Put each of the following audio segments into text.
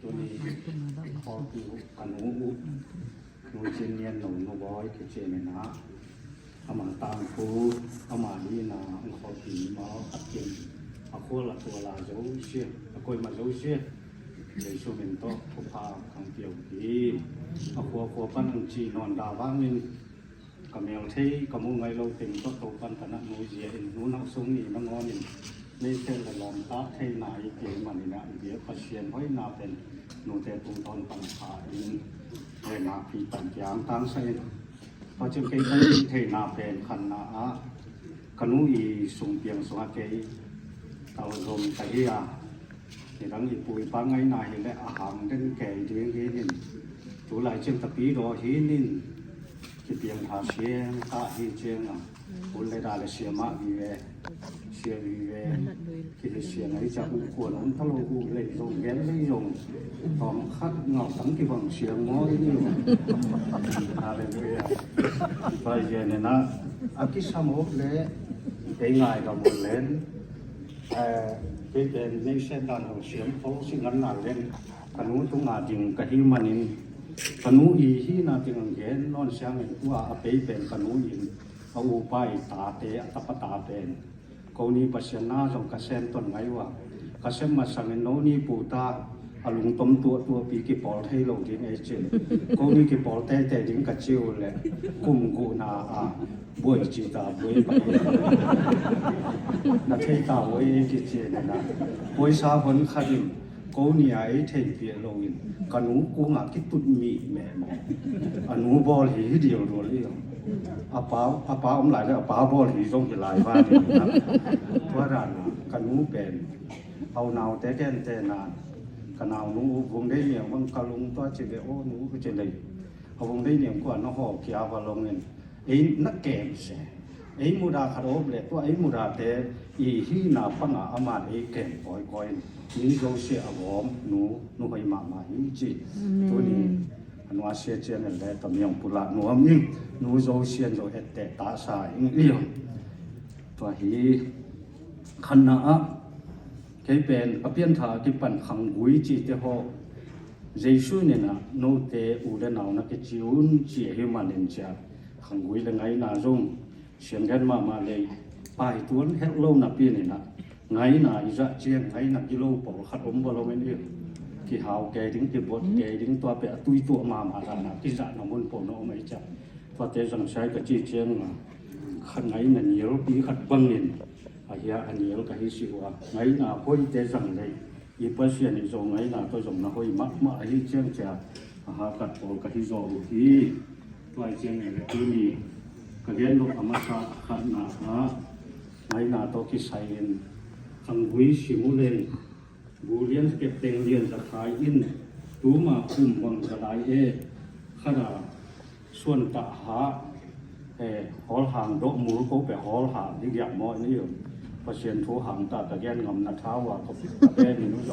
ตัวนี้พอคือกันหูนูเจนเนียนหนงนบอยคือเจนนะเอามาตามคูเอามานี่นะขอผีมาอัดกินเอาโคละตัวลาเจ้าเชี่ยเอาโกยมาเจ้าเชี่ยเลยช่วยเป็นโต๊ะทุกพาทางเกี่ยวกีเอาขัวปั้นจีนอนดาบ้างนึงกับแมวเท่กับมูไงเราเป็นก็โตปั้นขนาดนูเจียนนูนักสงนี่นักงอนี่ในเส้นละลอมตาเท่นายเกี่ยวมันนี่นะเดี๋ยวพัชเชียนห้อยนาเป็นนูแต่ตุงตอนปัญหาเองเวลาพี่ปัญญาตั้งใส่พอจะเป็นเทนาเป็นขันนาขนุอีสุงเปียงสวัสดิ์เต่าลมไก่ยาในหลังอีปุยปังไงนายและอาหารเด่นแก่เดียงเห็นจุไหลเชื่อมตะปีรอเห็นนินที่เปียงหาเชียงตาเห็นเชียงบุญเลยได้เลยเชียมาวีเวเชียวีเวที่เชียงไอ้จะอุกวนอันทะลุอุเลยลงแก่เลยลงตอมคัดเงาตั้งที่บังเชียงม้อที่นี่อะไรเลยไปเย็นนะอากิสามกเลยเป็นไงกับบุญเล่นเป็นในเส้นด้านของเสียงเขาสิ่งนั้นน่าเล่นขนุทุงอาจิงกะทิมันนี่ขนุอีที่น่าจิงเห็นนอนเสียงว่าอภัยเป็นขนุอินเอาอุปายตาเตะตะปตาเป็นเขานี้ปัจจัยน่าจงกระเซ็นต้นไงว่ากระเซ็นมาสังเกตโน่นี่ปูตาอลุงต้มตัวปีกิปอลให้เราดิ้งเอเจนเขานี้กิปอลแต่ดิ้งกระเจียวเลยกุมกูนาบวยจีตาบวยไปนักเทตาบวยกิเจนนะบวยสาผลขัดิมกูนี่ไอ้เทเปียลงินกันูกูงากิตุดมีแม่อนูบอลหีเดียวรัวเลยอาป้าหลายแล้วป้าบอลหีส่งไปหลายบ้านนะว่าร้านกันูเป็นเอาหนาวแต่แก่นแต่นานกันเอาหนูวงได้เนี่ยมันกะลุงตัวเจเดโอหนูก็เจเลยเอาวงได้เนี่ยกว่าน้องหอกเขียวว่าลงเงินไอ้นักเกมเสไอ้มูดาคาร์โอบเลยตัวไอ้มูดาเตอีฮีนาปังอามาไอ้เกมก่อยนี่เราเสียอารมณ์หนูไปมาอีจีตัวนี้อันว่าเสียเจนเลยตำยองปุระหนูมิ่งหนูเราเสียเราเอตเตตาสายเลี้ยงตัวฮีขณะเคยเป็นอภิญญาที่ปันขังกุยจีเตหอเจสุเนี่ยนะโนเตอุเดนเอานักจิวน์จีเฮมันเองจ้าขังกุยเลยไงน่าจงเสียงกันมาเลยไปตัวนั้นเฮลโลนับปีเนี่ยนะไงน่าอิจฉาเจียงไงน่ากิโลปอขัดอมบอลเมนี่ที่หาวแกดิ้งที่บดแกดิ้งตัวเปะตุยตัวมาทางนั้นที่จะนำมันปนเอาไม่จับพอเตสังใช้กับจีเจียงขันไงน่ะเหนียวปีขัดบังเงินอาเฮียอันนี้เราก็ให้สิว่าไงน่ะพ่อยเตสังเลยอีปัสเซียนอีจงไงน่ะตัวจงน่ะพ่อยมาให้เจียงจะหากัดปอก็ให้จงที่ตัวเจียงเนี่ยตัวนี้ก็เรียนลูกอมตะขันนาไงน่ะตัวที่ใส่ขังหุยสิมุเลนบูเรียนเก็บเต็งเรียนจะขายอินตัวมาคุมวังกระไดขนาดส่วนตะหาหอหางดอกมูก็ไปหอหางที่อยากมอนี่ประเชียนทั่วหางตาตะแกนงำนัดเท้าว่าก็แก่นี่นู้น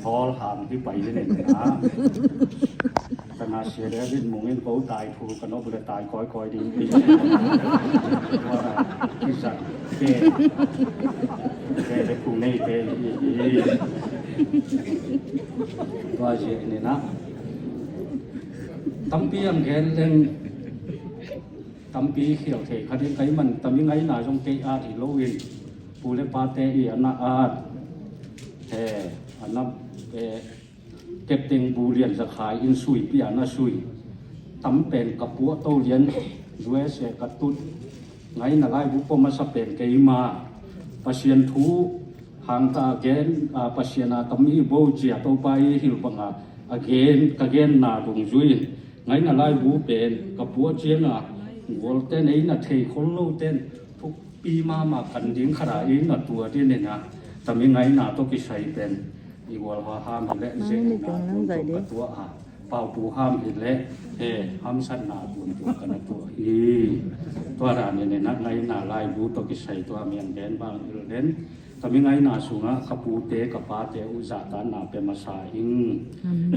หอหางที่ไปนี่เนี่ยนะขณะเสียแล้วดิ้นมงเงินเขาตายถูกกันนกเลยตายคอยดีปีว่าที่สัตว์แก่ไปคุมในแก่ตัวเสียนี่นะตั้มเปียมแกนเล่นตำปีเขียวเทคดีไก่มันตำยังไงน่าจงเกอาที่โลวินปูเลปาเตอีอันนาอาดอันนั้นเก็บเต็งบูเรียนจะขายอินซุยปีอันน่าซุยตำเป็นกับปัวโตเรียนด้วยเสกตุดไงน่าไล่บุปมาสเปนเกยมาปัสยันทูหางตาเกนปัสยนาตมีโบเจียโตไปหิลปังเกนนาดงซุยไงน่าไล่บุเป็นกับปัวเจียนาวัวเต้นไอ้น่ะเทคนโลเต้นทุกปีมากันดิ้งขนาดนี้น่ะตัวที่เนี่ยนะแต่ยังไงน่ะต้องกิใส่เป็นอีวัวห้ามและเจนน่ะตัวเป่าปูห้ามเห็นและห้ามสั้นน่ะตัวกันตัวตัวร้านเนี่ยนะไงน่ะลายบูต้องกิใส่ตัวเมียนแดนบางเด่นแต่ยังไงน่ะสูงขปูเตกับปาเตอุจาตาน่ะเป็นมาสาอิง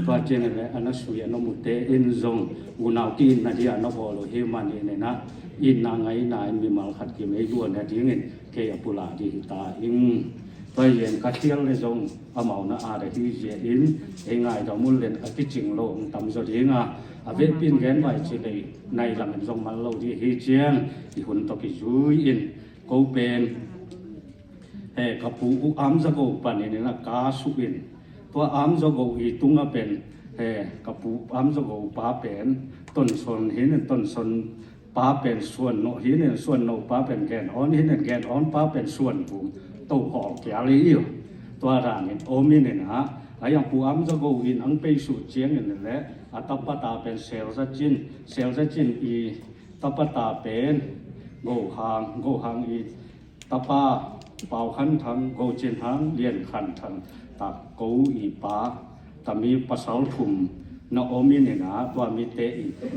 ตัวเจนและอันนั้นสุยนมุเตอินซงอุณาวกินนาเดียนบอลเฮมันเนี่ยนะอินนางไงนายมีมาขัดกิมไอ้ด้วนเนี่ยที่เงินเกียปุระดีตาอิงต ตัวเย็นกระเทียมเลยจงเอาเมาหน้าอาได้ที่เย็นเองไงดอกมุลเล่นอภิจิงโลงตำสุดเองอ่ะอาเวปินแกนไว้จีเลยในลำจงมันโลที่เฮเจียงที่หุ่นตกิจุยอินกูเป็นกับผู้อัมจะกูปันนี่นะกาสุอินตัวอัมจะกูอีตุงเป็นกับผู้อัมจะกูป้าเป็นต้นสนเห็นต้นสนป้าเป็นส่วนโนเห็นส่วนโนป้าเป็นแกนอ่อนเห็นแกนอ่อนป้าเป็นส่วนผมตัวหอกแก่เลยอยู่ตัวร่างนี่โอมินเนี่ยนะอย่างผู้อัมจะกูอินอังไปสู่เจียงนี่แหละอัตปตาเป็นเซลล์จินอีตัปตาเป็นโกหางอีตปาเป่าขันทังโกจินทังเลียนขันทังตักโกอีปาตามีภาษาถุมนาโอมินเนี่ยนะตัวมีเต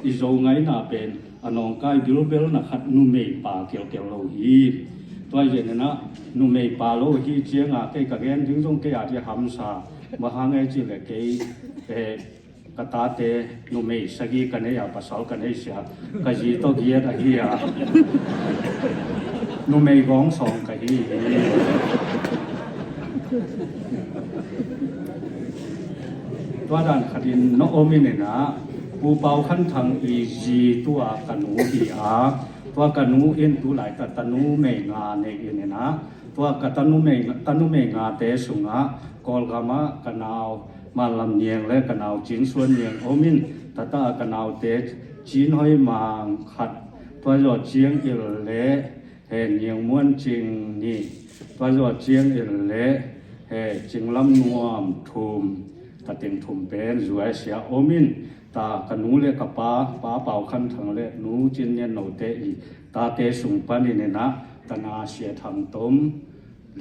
อีโจไงน่าเป็นอนองกายบิลเบลนะขัดนุเมปาเกี่ยวโลหีตัวเย็นนะนุเมปาโลหีเจียงอ่ะเกยกะเกนถึงจงเกยอาที่หำซามหาไงจีเลยเกยกตาเตนุเมสกีกันเนี่ยภาษากันเนี่ยเสียกะจีโตเกียร์ที่อ่ะนุเมกองสองกะฮีตัวด้านคดีนโอมินเนี่ยนะผู้เป่าขันทางอีจีตัวกันหูที่อาตัวกันหูเอ็นตัวหลายตันูเมงาเนี่ยนะตัวกตันูเมงาเตสุงะกอลกามะกันเอามาลำเนียงและกันเอาจีนส่วนเนียงโอมินตากันเอาเตจีนห้อยมางขัดตัวหยดเจียงอิลเล่เห็นเนียงม้วนจริงนี่ตัวหยดเจียงอิลเล่จริงลำนวมทุมตาเต็งทุมเป็นรวยเสียโอมินตากันนูเล่กับป้าเป่าขันทางเล่นูจินเนียนโนเตอีตาเตสุงปันนี่นะตนาเสียทำต้ม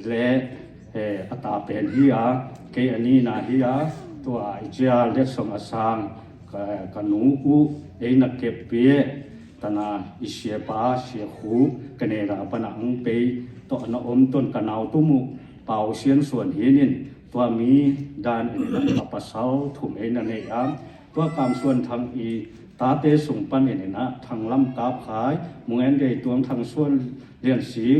เล่อัตาเป็นเฮียเกอันนี้นะเฮียตัวไอเจียเล็กสมสางกันนูอูนักเก็บเปียตนาอิเสียป้าเสียหูกันเนราปนังเปยตัวอนอมต้นกันเอาตุมุเป่าเสียนส่วนเฮนินตัวมีด้านอัปสาวถุมเอนันเองตัวการส่วนทางอีตาเตสุงปันเนี่ยนะทางลำกาบขายมวยได้ตัวทางส่วนเรียนสิง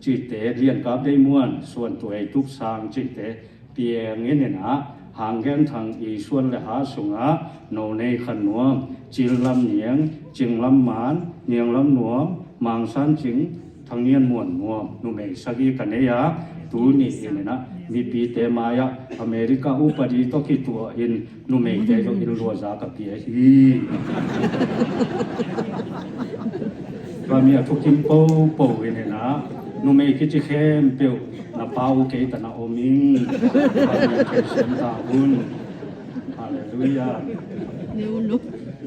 จิตเตเรียนกาบได้ม้วนส่วนตัวไอทุกสางจิตเตเปียงเนี่ยนะห่างแก่นทางอีส่วนเลยหาสุงะโนในขนวมจิลลำเนียงจิงลำหมานเนียงลำหนวมมังสันจิงทางเนียนม้วนนวมนุเมสกีกันเนี่ยตูนี่เนี่ยนะมีปีเตมายะอเมริกาอุปดีตกิตัวอินนุเมเตโจอินรัวจากกับเปียฮีว่ามีทุกทิมโป้เนี่ยนะนุเมกิจิเข้มเปียวนาปาวเกตนาโอมิงว่ามีเกษมตาบุญฮาเลลูยา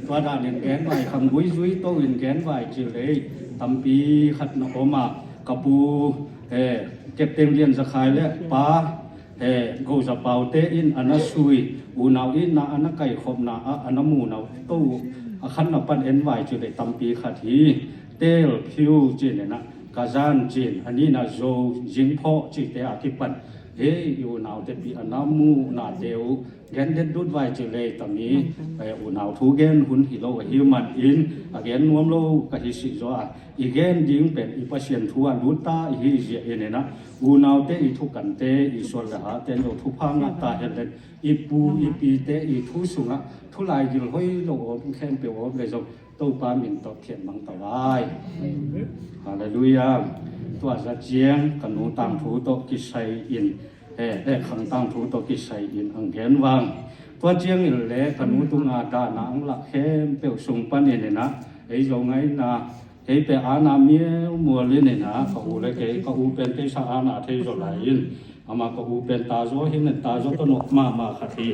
ตัวด้านเงินแกนไว้คำบุยจุยโตเงินแกนไว้จิเลยตั้มปีขัดนโอมากระปูเก็บเต็มเรียนสักขายแล้วป้ากูจะเป่าเตอินอันนั้นซุยอูนาวอินนาอันนั้นไก่ขบนาอันนั้นหมูนาวตู้ขันนับปันเอ็นไว้จุดเลยตั้มปีขัดทีเตลพิวจีนนะกาจานจีนอันนี้นะโจจิงพ่อจีเตอาทิปันอยู่นาวเตปีอันนั้นหมูนาเดียวแกนเด็ดดุดไว้จุดเลยตั้มนี้อูนาวทูเกนหุ่นฮิโลฮิวมันอินแกนนวมโลกะฮิสิจ้าอีเกนดิ้งเป็นอีพัชยันทัวดุตาอีเจียเนี่ยนะอูนาวเตอีทุกันเตอีส่วนละหาเตโลทุพังตาเห็นเลยอีปูอีปีเตอีทุสุงะทุลายกิลห้อยโลแค่เปียวเลยจงตู้ปามินตอกเขียนมังตะวายฮาเลลูยาตัวจะเจียงกันนูตังทูโตกิไซอินขังตังทูโตกิไซอินอังเกนวังตัวเจียงอิเลกันนูตุงอาดานังละเข้มเปียวสุงปันเนี่ยนะไอ้จงไงนะเฮ้ยเป็นอาณาเมียมัวเลยเนี่ยนะเขาเลยเขาเป็นเทศอาณาเทศอะไรยินอามาเขาเป็นตาโจหินตาโจต้นออกมาขัดที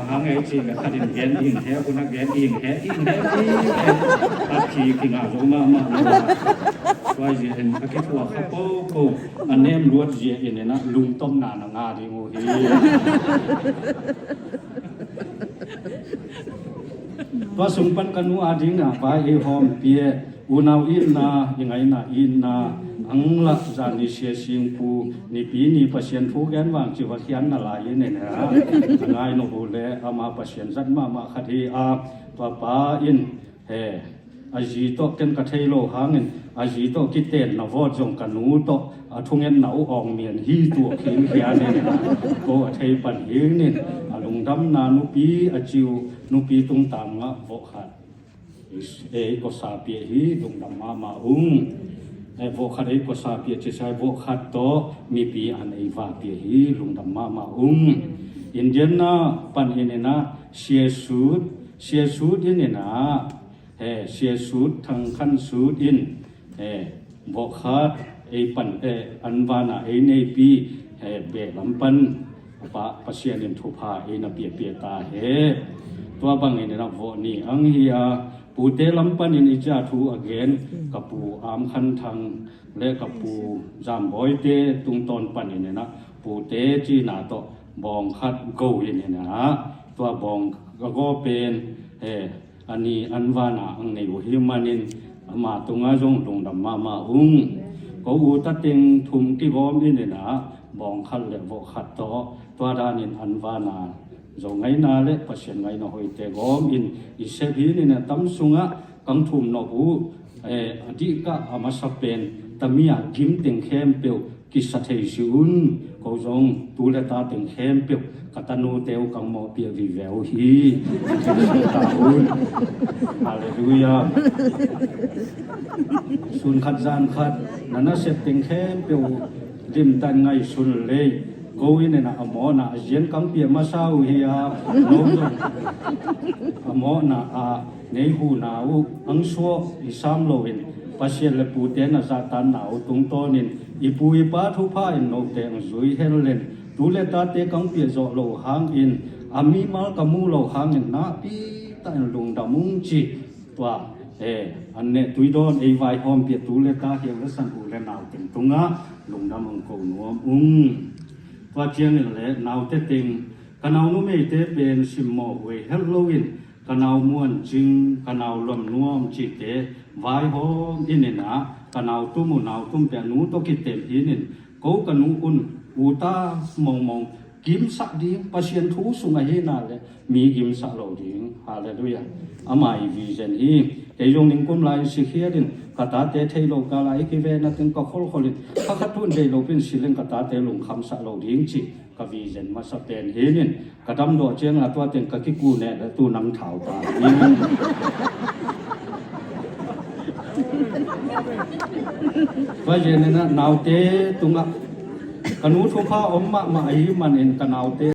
หางไอ้จริงขัดดินแกนอิงแท้คนนักแกนอิงแท้ขัดทีกินอาโจมาว่าจะเห็นพระคิดว่าเขาโป้อันนี้มรวดเจียเนี่ยนะลุงต้มนานงาดีโมฮีว่าสมปันกันนูอาดิงนะไปหอมเปียอูนาวอินนายังไงนะอินนาอังลักจานิเชียสิงปูนี่ปีนี่พัชยันทุกแกนวางจิวัตยันนาลายเนี่ยนะง่ายโนบุเลอามาพัชยันจัดมาขัดฮีอาตัวป้าอิน อาจีโตเกันกะเทโลหางอาจีโตกิเตนนาวจงกันนูโตทุงเงินหนาวอองเมียนฮีตัวขิงเขียนเนี่ยโกเทปันเฮงเนี่ยลุงดำนานุปีอาจิวนุปีตุงตามงะโวขัดก็สาเปียฮีลุงดำมาอุงโวขัดก็สาเปียจะใช้โวขัดโตมีปีอันวาเปียฮีลุงดำมาอุงอินเดียนะปันเฮเนนะเชียสูดเนี่ยนะเชียสูดทางขั้นสูดอินโวขัดปันอันวานะในปีเบลำปันปะเสียนิมทุพานะเปียตาตัวบางเนี่ยนะโวนี่อังเฮียปูเตลำปันอิจาทูอเกนกับปูอามคันทางและกับปูจามบอยเตตุงตอนปันเนี่ยนะปูเตจีนาโตบองคัดโกยเนี่ยนะตัวบองก็เป็นอันนี้อันวานาอังในหัวหิมานินมาตุงอาจงลงดำมาอุงก็อูตัดเต็งทุมที่ก้อมเนี่ยนะบองคัดและโวขัดตัวดานินอันวานาจงไงนาเล็กปัจเจกไงนะหอยเตก้อมอินอิเซบีนี่นะตั้มสุงะกังทุมนบูอดีกะอามาสเปนตามีอากิมเต็งเข้มเปียวกิสัตเทจุนก็จงตูเลตาเต็งเข้มเปียวกัตนูเตวกังโมเปียวิเวลฮีตาอุนฮาเลลูยาสุนขัดจานขัดนั่นเสพเต็งเข้มเปียวริมตันไงสุนเลยกูอินนะอโมนะเย็นกังเปียมาซาอุฮียาโน้มอโมนะในหูนาวอังชัวอิสามโลวินปัจเจกปูเตนะซาตานนาวตุงโตนินอีปูอีปาทุพาอินโนเตงซุยเฮเลนดูเลตาเตกังเปียโจโลหางอินอามีมาลกมูโลหางอินนาปีตันลุงดามุงจีตัวอันเนตุยโดนไวหอมเปียดูเลตาเฮียสันอูเลนาวเต็งตุงะลุงดามุงโกนัวมุงตัวเจียงนี่แหละนาวเตติงกันนาวนุเมเตเป็นซิมโมเวเฮลโลวินกันเอามวนจึงกันเอาลมนวมจิตเตไว้หอมอินเนี่ยนะกันเอาตุ้มนาวตุ้มเปียนูตกิเต็มอินเนี่ยกูกันนูอุนอูตามองกิมสักดีปัจเจียนทูสุงไอเฮนาเลยมีกิมสักเหล่าดีฮาเลลูยาอามาอีวิเจนฮีเตยงนิงกุมลายสิเขียดินกตาเตเทโลกาลายกิเวนัติงก็ขอลินข้าขัดทุนเดโลเป็นสิเลนกตาเตลงคำสักเหล่าดีจิกวิเจนมาสเปนเฮนินกระดำโดเจียงตัวเต็งกะกิกูเนี่ยและตู้น้ำเถาตาว่าเจนนะนาวเตตุงะกนูทุพาอมมาไอมันเองกนาวเต